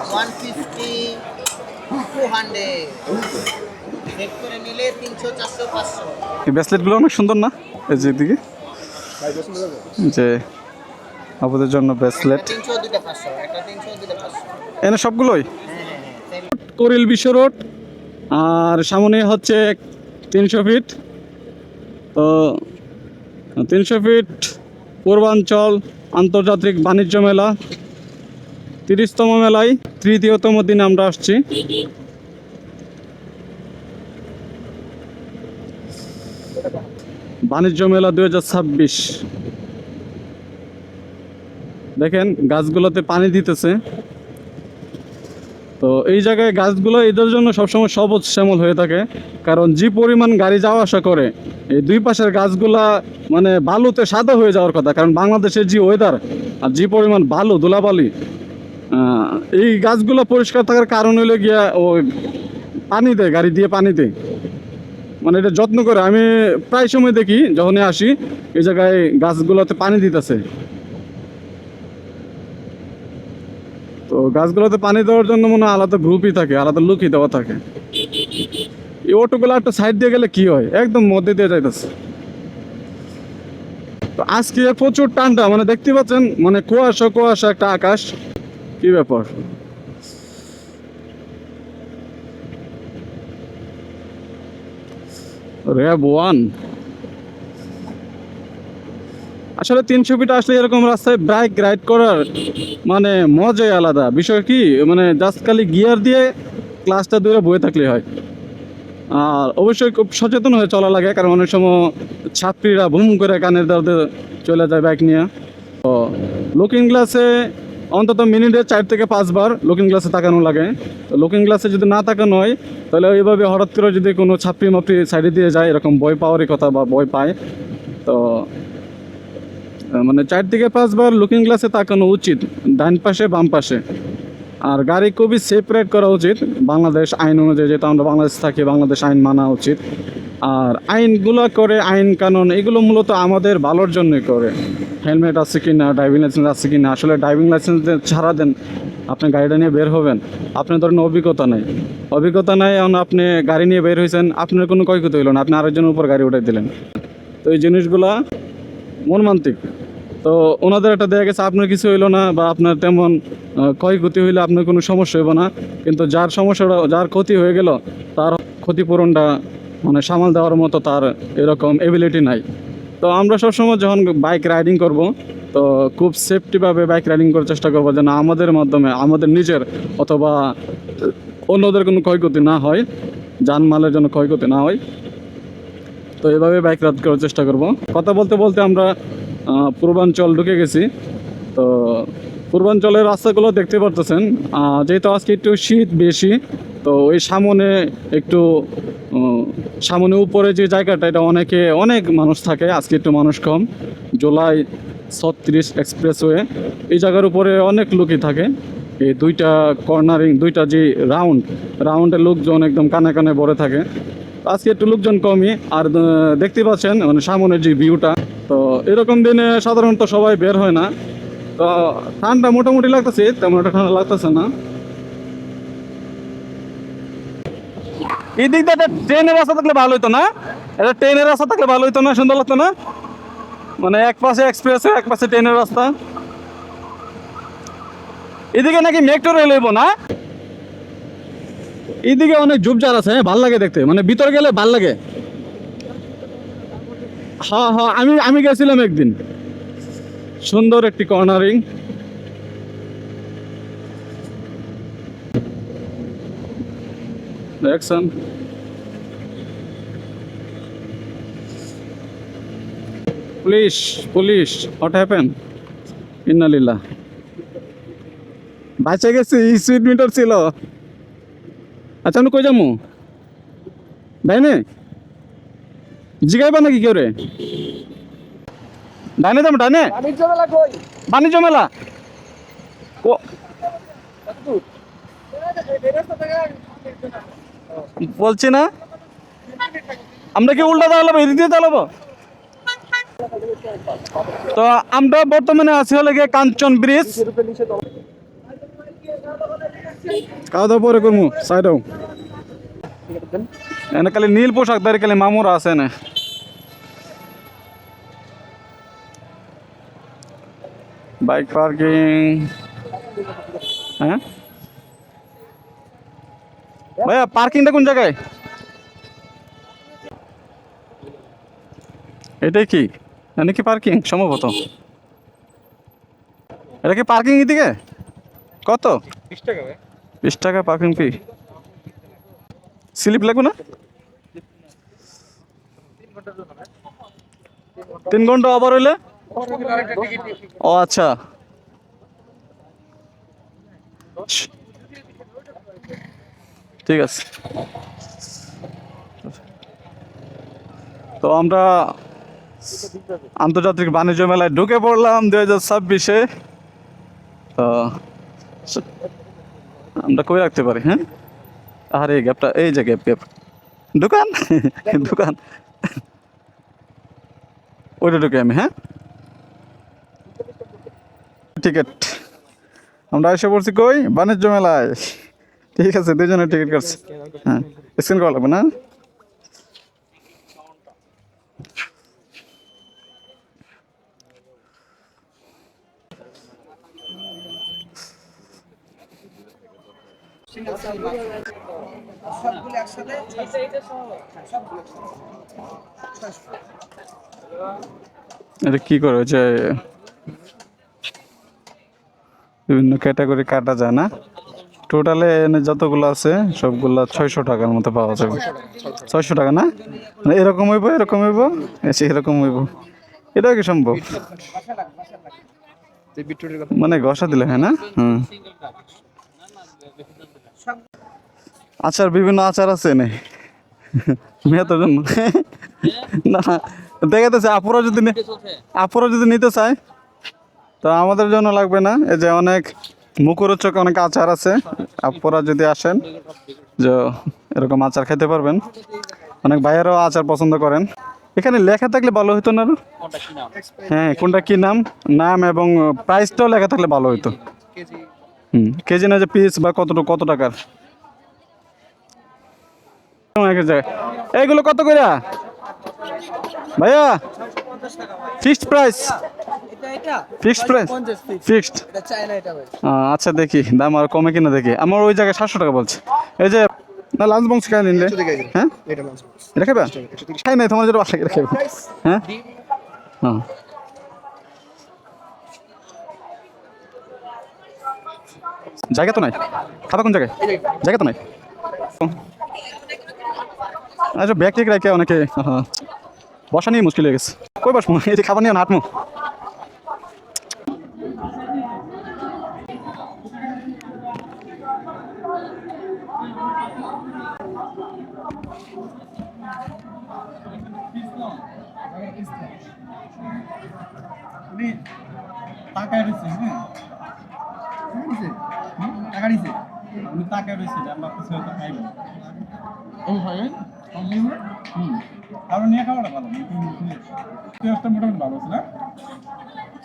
150, 200 set করে নিলে 300, 400, 500। এই ব্রেসলেটগুলো অনেক সুন্দর না? এই যে দিকে যে আপনাদের জন্য ব্রেসলেট 300, দুইটা 500, একটা 300, দুইটা 500। এনে সবগুলোই হ্যাঁ। করিল বিশ্ব রোড, আর সামনে হচ্ছে 300 ফিট। তো 300 ফিট পূর্বাঞ্চল আন্তর্জাতিক বাণিজ্য মেলা, 30তম মেলায় 3য়তম দিনে আমরা আসছি। বাণিজ্য মেলা 2026। দেখেন গাছগুলোতে পানি দিতেছে। তো এই জায়গায় গাছগুলো এদের জন্য সবসময় সবুজ শ্যামল হয়ে থাকে, কারণ যে পরিমাণ গাড়ি যাওয়া আসা করে এই দুই পাশের গাছগুলা মানে বালুতে সাদা হয়ে যাওয়ার কথা, কারণ বাংলাদেশের যে ওয়েদার আর যে পরিমাণ বালু ধুলাবালি, এই গাছগুলো পরিষ্কার থাকার কারণ হলো গিয়া ও পানি দেয়, গাড়ি দিয়ে পানি দেয়, মানে এটা যত্ন করে। আমি প্রায় সময় দেখি যখনই আসি এই জায়গায় গাছগুলোতে পানি দিতেছে। তো গাছগুলোতে পানি দেওয়ার জন্য মনে হয় আলাদা গ্রুপই থাকে, আলাদা লুকই দেওয়া থাকে। এই অটোগুলো একটা সাইড দিয়ে গেলে কি হয়, একদম মধ্যে দিয়ে যাইতেছে। তো আজকে প্রচুর ঠান্ডা, মানে দেখতে পাচ্ছেন, মানে কুয়াশা কুয়াশা একটা আকাশ। কি ব্যাপার? র্যাব 1 আসলে 300 ফিট আসলে এরকম রাস্তায় বাইক রাইড করার মানে মজাই আলাদা। বিষয় কি, মানে জাস্ট খালি গিয়ার দিয়ে ক্লাসটা দূরে বয়ে থাকলে হয়। আর অবশ্যই খুব সচেতন হয়ে চলা লাগে, কারণ অনেক সময় ছাত্রীরা বুম করে কানের দরদে চলে যায় বাইক নিয়ে। তো লুকিং গ্লাসে অন্তত মিনিটে 4 থেকে 5 বার লুকিং গ্লাসে তাকানো লাগে। তো লুকিং গ্লাসে যদি না তাকানো হয়, তাহলে ওইভাবে হঠাৎ করে যদি কোনো ছাত্রী মাপড়ি সাইডে দিয়ে যায়, এরকম ভয় পাওয়ারই কথা বা ভয় পায়। তো মানে 4 থেকে 5 বার লুকিং গ্লাসে তাকানো উচিত, ডান পাশে বাম পাশে। আর গাড়ি খুবই সেফ রাইড করা উচিত বাংলাদেশ আইন অনুযায়ী, যেহেতু আমরা বাংলাদেশ থাকি, বাংলাদেশ আইন মানা উচিত। আর আইনগুলো করে, আইন কানুন এগুলো মূলত আমাদের ভালোর জন্যই করে। হেলমেট আছে কি না, ড্রাইভিং লাইসেন্স আছে কি না। আসলে ড্রাইভিং লাইসেন্স ছাড়া দেন আপনি গাড়িটা নিয়ে বের হবেন, আপনার ধরেন অভিজ্ঞতা নাই, এখন আপনি গাড়ি নিয়ে বের হয়েছেন, আপনার কোনো ক্ষয়ক্ষতি হইল না, আপনি আরেকজনের উপর গাড়ি উঠাই দিলেন। তো এই জিনিসগুলা মর্মান্তিক। তো ওনাদের একটা দেখা গেছে আপনার কিছু হইলো না, বা আপনার তেমন ক্ষয়ক্ষতি হইলে আপনার কোনো সমস্যা হইব না, কিন্তু যার সমস্যাটা, যার ক্ষতি হয়ে গেল, তার ক্ষতিপূরণটা মানে সামাল দেওয়ার মতো তার এরকম এবিলিটি নাই। তো আমরা সবসময় যখন বাইক রাইডিং করব, তো খুব সেফটিভাবে বাইক রাইডিং করার চেষ্টা করবো, যেন আমাদের মাধ্যমে আমাদের নিজের অথবা অন্যদের কোনো ক্ষয়ক্ষতি না হয়, জানমালের জন্য ক্ষয়ক্ষতি না হয়। তো এভাবে বাইক রাইড করার চেষ্টা করব। কথা বলতে বলতে আমরা পূর্বাঞ্চল ঢুকে গেছি। তো পূর্বাঞ্চলের রাস্তাগুলো দেখতে পারতেছেন, যেহেতু আজকে একটু শীত বেশি, তো ওই সামনে একটু সামনে উপরে যে জায়গাটা, এটা অনেক মানুষ থাকে, আজকে একটু মানুষ কম। জুলাই 36 এক্সপ্রেসওয়ে, এই জায়গার উপরে অনেক লোকই থাকে। এই দুইটা কর্নারিং, দুইটা যে রাউন্ডের লোকজন একদম কানে কানে ভরে থাকে। আজকে একটু লোকজন কমই। আর দেখতে পাচ্ছেন মানে সামনের যে ভিউটা, তো এরকম দিনে সাধারণত সবাই বের হয় না। তো ঠান্ডা মোটামুটি লাগতেছে, তেমন একটা ঠান্ডা লাগতেছে না। এই দিক দিয়ে একটা ট্রেনের রাস্তা থাকলে ভালো হইতো না? এটা ট্রেনের রাস্তা থাকলে ভালো হইতো না? সুন্দর লাগতো না? মানে এক পাশে এক্সপ্রেস, এক পাশে ট্রেনের রাস্তা। এদিকে নাকি মেট্রো রেল হইব না? এইদিকে অনেক ঝুপঝাড় আছে, ভাল লাগে দেখতে, মানে ভিতরে গেলে ভাল লাগে। হ্যাঁ, আমি গেছিলাম একদিন, সুন্দর একটি কর্নারিং। দেখছেন পুলিশ হোয়াট হ্যাপেন? ইন্নালিল্লাহ, বাঁচে গেছি, স্পিড মিটার ছিল। আচ্ছা আমি কই যাবো ডাইনে? জিগাইবা নাকি কেউ রে? ডাইনে যাবো, ডাইনে বাণিজ্য মেলা বলছি না, আমরা কি উল্টা দাঁড়াবো, এদিক দিয়ে দাঁড়াবো? তো আমরা বর্তমানে আছি হলে গিয়ে কাঞ্চন ব্রিজ। খাওয়া দাওয়া পরে করবো সাইডও এনে খালি নীল পোশাক দাঁড়ি খালি মামুরা আছে না বাইক পার্কিং হ্যাঁ ভাইয়া পার্কিংটা কোন জায়গায় এটাই কি এনে কি পার্কিং সম্ভবত এটা কি পার্কিং এদিকে কত 20 টাকা পার্কিং ফি স্লিপ লাগবে না 3 ঘন্টা আবার হইলে ও আচ্ছা ঠিক আছে তো আমরা আন্তর্জাতিক বাণিজ্য মেলায় ঢুকে পড়লাম 2026-এ তো আমরা কই রাখতে পারি হ্যাঁ আর এই গ্যাপটা এই যে গ্যাপ দোকান দোকান ওইটা ঢুকে আমি হ্যাঁ টিকিট আমরা এসে পড়ছি কই বাণিজ্য মেলায় ঠিক আছে দুজনের টিকিট কাটছি হ্যাঁ স্ক্যান করা লাগবে না এটা কি করে যে বিভিন্ন ক্যাটাগরি কাটা যায় না টোটালে এনে যতগুলো আছে সবগুলা 600 টাকার মতো পাওয়া যাবে 600 টাকা না মানে এরকম হইব এসে এরকম হইব এটা কি সম্ভব মানে ঘষা দিলে হ্যাঁ না হুম আচার বিভিন্ন আচার আছে নে মেয়েদের জন্য না দেখাতেছে আপুরা যদি নিতে চায় তো আমাদের জন্য লাগবে না এই যে অনেক মুখরোচক অনেক আচার আছে আপুরা যদি আসেন যে এরকম আচার খেতে পারবেন অনেক ভাইয়েরাও আচার পছন্দ করেন এখানে লেখা থাকলে ভালো হতো না হ্যাঁ কোনটা কি নাম নাম এবং প্রাইসটাও লেখা থাকলে ভালো হতো কেজি না যে পিস বা কত টাকার এইগুলো কত করে ভাইয়া ফিক্সড প্রাইস ফিক্সড আচ্ছা দেখি দাম আর কমে কিনা দেখি আমার ওই জায়গায় 700 টাকা বলছে এই যে না লাঞ্চ বক্স খাই নিলে হ্যাঁ এটা খাবে খাই নাই তোমার যেটা বাসা করে খাবে হ্যাঁ হ্যাঁ জায়গা তো নাই খাবা কোন জায়গায় জায়গা তো নাই আচ্ছা ব্যাগ টেক রাখে অনেকে বসা নিয়ে মুশকিল হয়ে গেছে কই বসবো এই যে খাবার নিয়ে হাঁটমু তাকায় রয়েছে তাকায় রয়েছে আমরা কিছু হয়তো খাইবেন আরো নিয়ে খাওয়াটা ভালো টেস্টটা মোটামুটি ভালো আছে না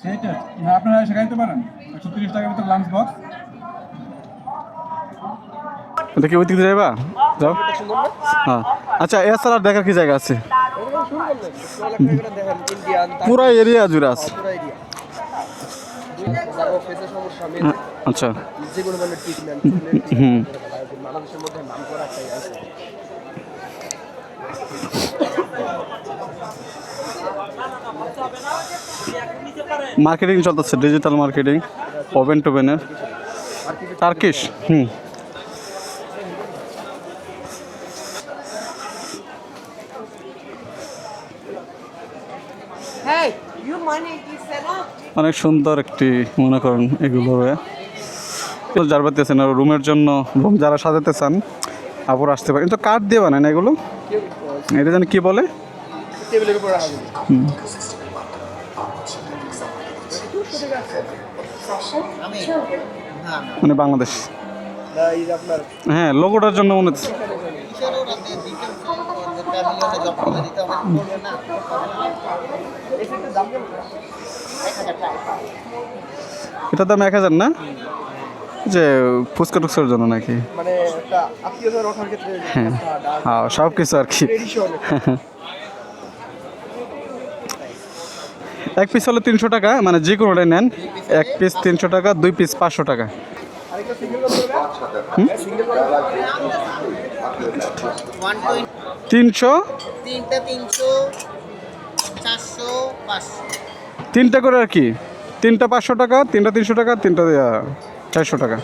সেইটা আপনারা এসে খাইতে পারেন 130 টাকার ভিতরে লাঞ্চ বক্স দেখি ওই দিকে যাইবা যাও হ্যাঁ আচ্ছা এছাড়া দেখার কি জায়গা আছে পুরো এরিয়া জুড়ে আছে আচ্ছা হুম মার্কেটিং চলতেছে ডিজিটাল মার্কেটিং ওভেন টোভেনের টার্কিশ অনেক সুন্দর একটি মনে করেন এগুলো যার বাড়িতে না রুমের জন্য রুম যারা সাজাতে চান আবার আসতে পারে কিন্তু কাঠ দিয়ে বানায় না এগুলো এটা জানি কি বলে মানে বাংলাদেশ হ্যাঁ লোগোটার জন্য মনে হচ্ছে এটার দাম 1000 না যে ফুচকা টুচকার জন্য নাকি? মানে একটা আত্মীয়তার ওঠার ক্ষেত্রে হ্যাঁ হ্যাঁ সব কিছু আর কি। ট্রেডিশন। এক পিস হলো 300 টাকা, মানে যে কোনোটাই নেন। এক পিস 300 টাকা, 2 পিস 500 টাকা। আরেকটা সিঙ্গেল কত হবে? সিঙ্গেল কত? 120 300, তিনটা 300 400 500 তিনটা করে আর কি। তিনটা 500 টাকা, তিনটা 300 টাকা, তিনটা 400 টাকা।